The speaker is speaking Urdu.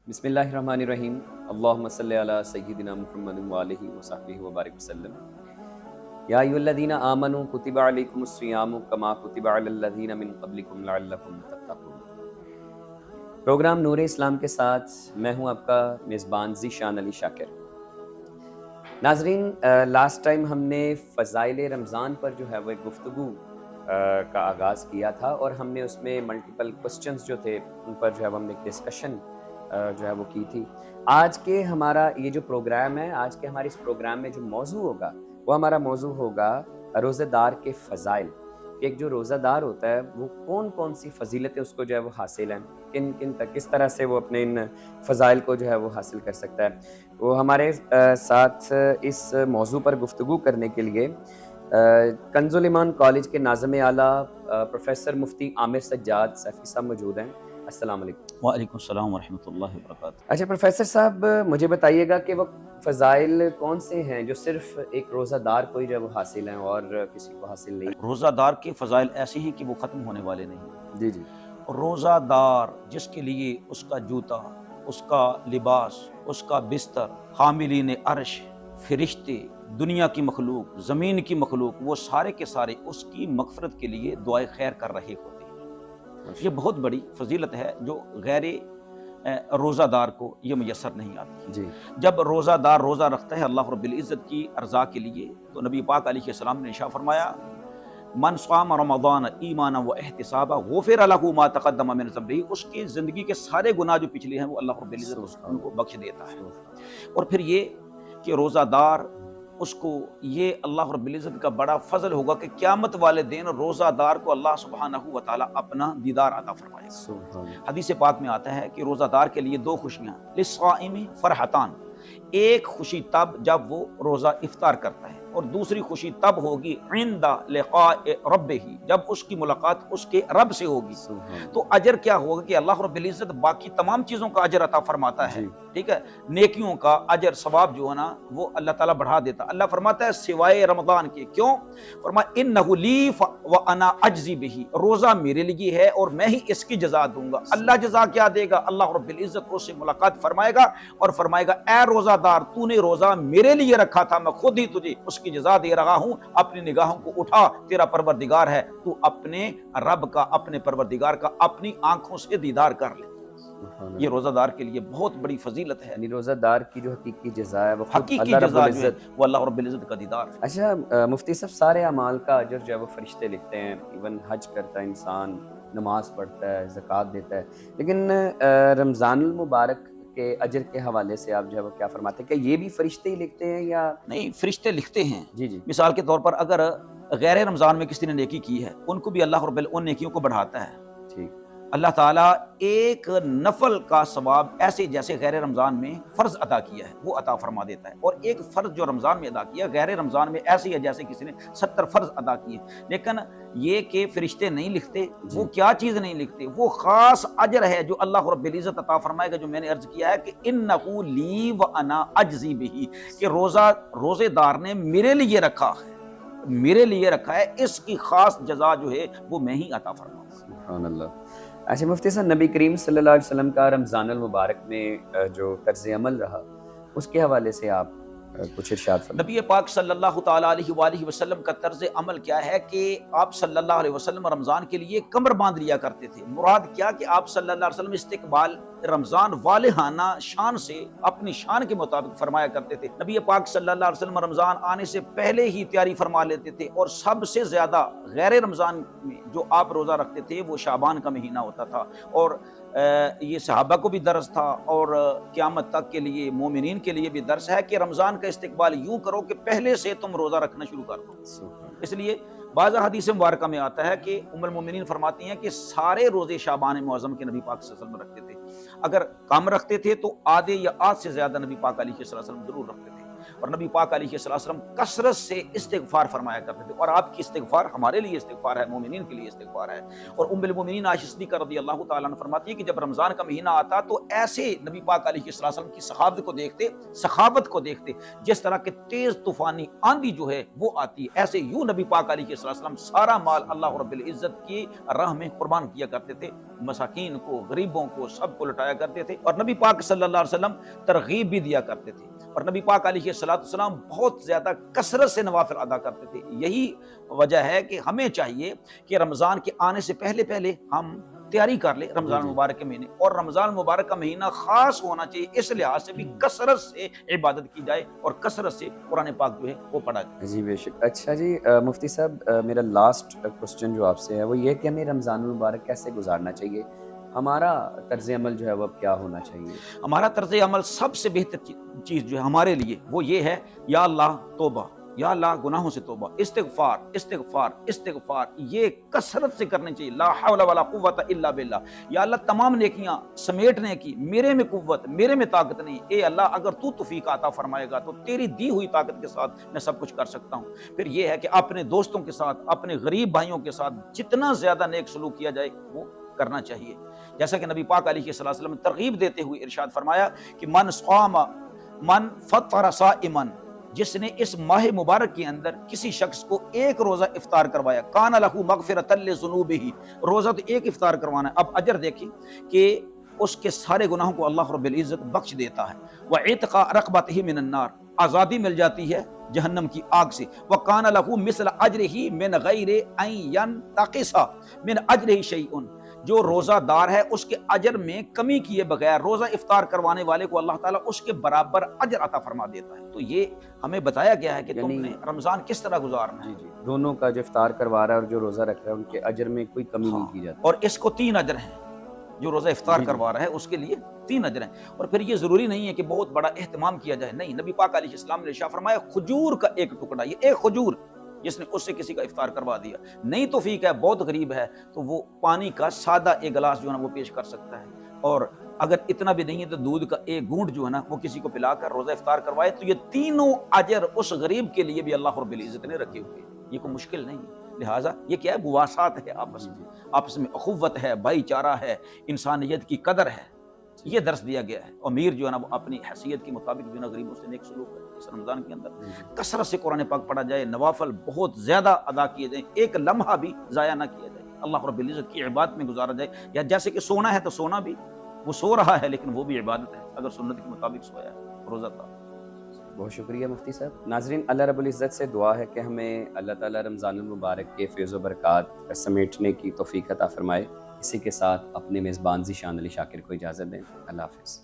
بسم اللہ الرحمن الرحیم اللہم صلی علی سیدنا محمد وآلہ وصحبہ وبارک وسلم یا ایھا الذین آمنوا کتب علیکم الصیام کما کتب علی الذین من قبلکم لعلکم تتقون۔ پروگرام نور اسلام کے ساتھ میں ہوں آپ کا میزبان ذیشان علی شاکر۔ ناظرین، لاسٹ ٹائم ہم نے فضائل رمضان پر جو ہے وہ ایک گفتگو کا آغاز کیا تھا، اور ہم نے اس میں ملٹیپل کوسچنز جو تھے ان پر جو ہے ہم نے ایک ڈسکشن جو ہے وہ کی تھی۔ آج کے ہمارا یہ جو پروگرام ہے، آج کے ہمارے اس پروگرام میں جو موضوع ہوگا وہ ہمارا موضوع ہوگا روزہ دار کے فضائل۔ ایک جو روزہ دار ہوتا ہے وہ کون کون سی فضیلتیں اس کو جو ہے وہ حاصل ہیں، کن کن تک کس طرح سے وہ اپنے ان فضائل کو جو ہے وہ حاصل کر سکتا ہے۔ وہ ہمارے ساتھ اس موضوع پر گفتگو کرنے کے لیے کنز الایمان کالج کے ناظم اعلیٰ پروفیسر مفتی عامر سجاد سیفی صاحب موجود ہیں۔ السلام علیکم۔ وعلیکم السلام ورحمۃ اللہ وبرکاتہ۔ اچھا پروفیسر صاحب، مجھے بتائیے گا کہ وہ فضائل کون سے ہیں جو صرف ایک روزہ دار کو ہی جو وہ حاصل ہیں اور کسی کو حاصل نہیں؟ روزہ دار کے فضائل ایسے ہیں کہ وہ ختم ہونے والے نہیں۔ جی جی۔ روزہ دار جس کے لیے اس کا جوتا، اس کا لباس، اس کا بستر، حاملین عرش، فرشتے، دنیا کی مخلوق، زمین کی مخلوق، وہ سارے کے سارے اس کی مغفرت کے لیے دعائے خیر کر رہے ہوتے ہیں۔ یہ بہت بڑی فضیلت ہے جو غیر روزہ دار کو یہ میسر نہیں آتی۔ جی۔ جب روزہ دار روزہ رکھتا ہے اللہ رب العزت کی ارضاء کے لیے، تو نبی پاک علیہ السلام نے ارشاد فرمایا من صام رمضان ایمانا و احتسابا غفر له ما تقدم من ذنبہ، اس کی زندگی کے سارے گناہ جو پچھلے ہیں وہ اللہ رب العزت ان کو بخش دیتا ہے۔ اور پھر یہ کہ روزہ دار اس کو یہ اللہ رب العزت کا بڑا فضل ہوگا کہ قیامت والے دن روزہ دار کو اللہ سبحانہ و تعالی اپنا دیدار عطا فرمائے گا۔ حدیث پاک میں آتا ہے کہ روزہ دار کے لیے دو خوشیاں، للصائم فرحتان، ایک خوشی تب جب وہ روزہ افطار کرتا ہے، اور دوسری خوشی تب ہوگی عند لقاء ربہ، جب اس کی ملاقات اس کے رب سے ہوگی۔ تو اجر کیا ہوگا کہ اللہ رب العزت باقی تمام چیزوں کا اجر عطا فرماتا ہے، ٹھیک ہے، نیکیوں کا اجر ثواب جو ہے نا وہ اللہ تعالیٰ بڑھا دیتا۔ اللہ فرماتا ہے سوائے رمضان کے، کیوں؟ فرمایا انہ لی وانا اجزی بہ، روزہ میرے لیے ہے اور میں ہی اس کی جزا دوں گا۔ اللہ جزا کیا دے گا؟ اللہ رب العزت اس سے ملاقات فرمائے گا اور فرمائے گا اے روزہ دار، تو نے روزہ میرے لیے رکھا تھا، میں خود ہی تجھے اس کی جزا دے رہا ہوں، اپنی نگاہوں کو اٹھا، تیرا پروردگار ہے، تو اپنے رب کا، اپنے پروردگار کا اپنی آنکھوں سے دیدار کر لے۔ یہ روزہ دار کے لیے بہت بڑی فضیلت ہے۔ یعنی روزہ دار کی جو حقیقی جزا ہے وہ خود حقیقی اللہ رب جزا جو ہے العزت۔ وہ اللہ رب العزت کا دیدار ہے۔ اچھا مفتی صاحب، سارے اعمال کا اجر جو ہے وہ فرشتے لکھتے ہیں، ایون حج کرتا ہے انسان، نماز پڑھتا ہے، زکوٰۃ دیتا ہے، لیکن رمضان المبارک کے اجر کے حوالے سے آپ جو ہے وہ کیا فرماتے ہیں؟ کہ یہ بھی فرشتے ہی لکھتے ہیں یا؟ نہیں، فرشتے لکھتے ہیں۔ جی جی۔ مثال کے طور پر اگر غیر رمضان میں کسی نے نیکی کی ہے، ان کو بھی اللہ رب العزت ان نیکیوں کو بڑھاتا ہے۔ ٹھیک۔ اللہ تعالیٰ ایک نفل کا ثواب ایسے جیسے غیر رمضان میں فرض ادا کیا ہے وہ عطا فرما دیتا ہے، اور ایک فرض جو رمضان میں ادا کیا غیر رمضان میں ایسے ہے جیسے کسی نے 70 فرض ادا کیے۔ لیکن یہ کہ فرشتے نہیں لکھتے، وہ کیا چیز نہیں لکھتے؟ وہ خاص اجر ہے جو اللہ رب العزت عطا فرمائے گا، جو میں نے عرض کیا ہے کہ انہ لی وانا اجزی بہ، کہ روزے دار نے میرے لیے رکھا ہے، میرے لیے رکھا ہے، اس کی خاص جزا جو ہے وہ میں ہی عطا فرماؤں گا۔ سبحان اللہ۔ اچھا مفتی صاحب، نبی کریم صلی اللہ علیہ وسلم کا رمضان المبارک میں جو طرز عمل رہا اس کے حوالے سے آپ کچھ ارشاد فرمائیں۔ نبی پاک صلی اللہ تعالیٰ علیہ وآلہ وسلم کا طرز عمل کیا ہے کہ آپ صلی اللہ علیہ وسلم رمضان کے لیے کمر باندھ لیا کرتے تھے۔ مراد کیا کہ آپ صلی اللہ علیہ وسلم استقبال رمضان والہانہ شان سے اپنی شان کے مطابق فرمایا کرتے تھے۔ نبی پاک صلی اللہ علیہ وسلم رمضان آنے سے پہلے ہی تیاری فرما لیتے تھے، اور سب سے زیادہ غیر رمضان میں جو آپ روزہ رکھتے تھے وہ شعبان کا مہینہ ہوتا تھا، اور یہ صحابہ کو بھی درس تھا اور قیامت تک کے لیے مومنین کے لیے بھی درس ہے کہ رمضان کا استقبال یوں کرو کہ پہلے سے تم روزہ رکھنا شروع کر دو۔ اس لیے بعض حدیث مبارکہ میں آتا ہے کہ ام المومنین فرماتی ہیں کہ سارے روزے شعبان معظم کے نبی پاک صلی اللہ علیہ وسلم رکھتے تھے، اگر کم رکھتے تھے تو آدھے یا آدھ سے زیادہ نبی پاک علیہ السلام ضرور رکھتے تھے۔ اور نبی پاک علیہ السلام کثرت سے استغفار فرمایا کرتے تھے، اور آپ کی استغفار ہمارے لیے استغفار ہے، مومنین کے لیے استغفار ہے۔ اور ام المومنین عائشہ صدیقہ رضی اللہ تعالیٰ عنہ فرماتی ہے کہ جب رمضان کا مہینہ آتا تو ایسے نبی پاک علیہ السلام کی سخاوت کو دیکھتے جس طرح کہ تیز طوفانی آندھی جو ہے وہ آتی ہے، ایسے یوں نبی پاک علیہ السلام سارا مال اللہ رب العزت کی راہ میں قربان کیا کرتے تھے، مساکین کو، غریبوں کو، سب کو لٹایا کرتے تھے، اور نبی پاک صلی اللہ علیہ وسلم ترغیب بھی دیا کرتے تھے، اور نبی پاک علیہ السلام بہت زیادہ کثرت سے نوافل ادا کرتے تھے۔ یہی وجہ ہے کہ ہمیں چاہیے کہ رمضان کے آنے سے پہلے ہم تیاری کر لیں رمضان المبارک کے مہینے، اور رمضان المبارک کا مہینہ خاص ہونا چاہیے اس لحاظ سے بھی کثرت سے عبادت کی جائے اور کثرت سے قرآن پاک جو ہے وہ پڑھا جائے۔ جی بے شک۔ اچھا جی مفتی صاحب، میرا لاسٹ کوسچن جو آپ سے ہے وہ یہ کہ ہمیں رمضان المبارک کیسے گزارنا چاہیے؟ ہمارا طرز عمل جو ہے وہ اب کیا ہونا چاہیے؟ ہمارا طرز عمل سب سے بہتر چیز جو ہے ہمارے لیے وہ یہ ہے، یا اللہ توبہ، یا اللہ گناہوں سے توبہ، استغفار استغفار استغفار، یہ کثرت سے کرنی چاہیے، لا حول ولا قوت الا باللہ، یا اللہ تمام نیکیاں سمیٹنے کی میرے میں قوت، میرے میں طاقت نہیں، اے اللہ اگر تو توفیق عطا فرمائے گا تو تیری دی ہوئی طاقت کے ساتھ میں سب کچھ کر سکتا ہوں۔ پھر یہ ہے کہ اپنے دوستوں کے ساتھ، اپنے غریب بھائیوں کے ساتھ جتنا زیادہ نیک سلوک کیا جائے وہ کرنا چاہیے، جیسا کہ نبی پاک علیہ السلام نے ترغیب دیتے ہوئے ارشاد فرمایا کہ من فطر صائما، جس نے اس ماہ مبارک کے اندر کسی شخص کو ایک روزہ افطار کروایا، کان لہ مغفرۃ لذنوبہ، روزہ تو ایک افطار کروانا ہے، اب اجر دیکھیں کہ اس کے سارے گناہوں کو اللہ رب العزت بخش دیتا ہے، وعتق رقبتہ من النار، آزادی مل جاتی ہے جہنم کی آگ سے، وکان لہ مثل اجرہ من غیر ان ینتقص من اجرہ شیء، جو روزہ دار ہے اس کے اجر میں کمی کیے بغیر روزہ افطار کروانے والے کو اللہ تعالیٰ اس کے برابر اجر عطا فرما دیتا ہے۔ تو یہ ہمیں بتایا گیا ہے کہ تم نے رمضان کس طرح گزارنا ہے۔ جی دونوں کا جو افطار کروا رہا ہے اور جو روزہ رکھ رہا ہے ان کے اجر میں کوئی کمی نہیں کی جاتی، اور اس کو 3 اجر ہیں، جو روزہ افطار کروا رہا ہے اس کے لیے 3 اجر ہیں۔ اور پھر یہ ضروری نہیں ہے کہ بہت بڑا اہتمام کیا جائے، نہیں، نبی پاک علیہ السلام نے ارشاد فرمایا کھجور کا ایک ٹکڑا، یہ ایک کھجور جس نے اس سے کسی کا افطار کروا دیا، نہیں توفیق ہے، بہت غریب ہے، تو وہ پانی کا سادہ ایک گلاس جو ہے نا وہ پیش کر سکتا ہے، اور اگر اتنا بھی نہیں ہے تو دودھ کا ایک گھونٹ جو ہے نا وہ کسی کو پلا کر روزہ افطار کروائے، تو یہ تینوں اجر اس غریب کے لیے بھی اللہ رب العزت نے رکھے ہوئے، یہ کوئی مشکل نہیں ہے۔ لہٰذا یہ کیا ہے، مواسات ہے، آپس میں اخوت ہے، بھائی چارہ ہے، انسانیت کی قدر ہے، یہ درس دیا گیا ہے۔ امیر جو ہے نا وہ اپنی حیثیت کے مطابق جو ہے نا غریبوں سے نیک سلوک کرے۔ اس رمضان کے اندر کثرت سے قرآن پاک پڑھا جائے، نوافل بہت زیادہ ادا کیے جائیں، ایک لمحہ بھی ضائع نہ کیا جائے، اللہ رب العزت کی عبادت میں گزارا جائے، یا جیسے کہ سونا ہے تو سونا بھی، وہ سو رہا ہے لیکن وہ بھی عبادت ہے، اگر سنت کے مطابق سویا ہے، روزہ تھا۔ بہت شکریہ مفتی صاحب۔ ناظرین، اللہ رب العزت سے دعا ہے کہ ہمیں اللہ تعالیٰ رمضان المبارک کے فیض و برکات سمیٹنے کی توفیق عطا فرمائے۔ اسی کے ساتھ اپنے میزبان ذیشان علی شاکر کو اجازت دیں۔ اللہ حافظ۔